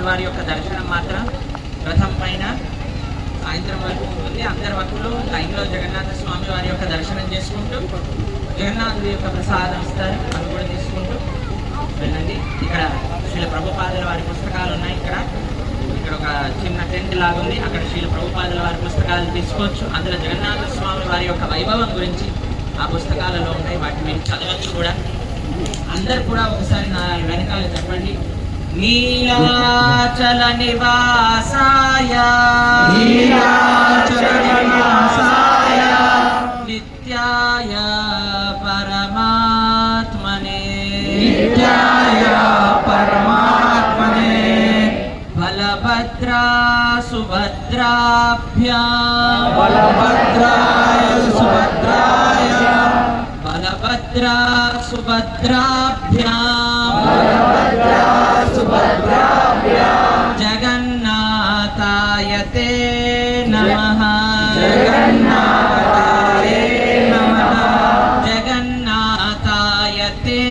స్వామివారి యొక్క దర్శనం మాత్రం రథం పైన సాయంత్రం వరకు ఉంటుంది. అందరి భక్తులు లైన్లో జగన్నాథ స్వామి వారి యొక్క దర్శనం చేసుకుంటూ జగన్నాథుడి యొక్క ప్రసాదం ఇస్తారు, అవి కూడా తీసుకుంటూ వెళ్ళండి. ఇక్కడ శ్రీల ప్రభుపాదుల వారి పుస్తకాలు ఉన్నాయి. ఇక్కడ ఒక చిన్న టెంట్ లాగా ఉంది, అక్కడ శ్రీల ప్రభుపాదుల వారి పుస్తకాలు తీసుకోవచ్చు. అందులో జగన్నాథ స్వామి వారి యొక్క వైభవం గురించి ఆ పుస్తకాలలో ఉంటాయి, వాటిని మీరు చదవచ్చు కూడా. అందరు కూడా ఒకసారి నా వెనకాల చెప్పండి. నీలాచల నివాసాయ నిత్యాయ పరమాత్మనే బలభద్రా సుభద్రాభ్యాం బలభద్రా సుభద్రాభ్యాం జగన్నాథాయ తే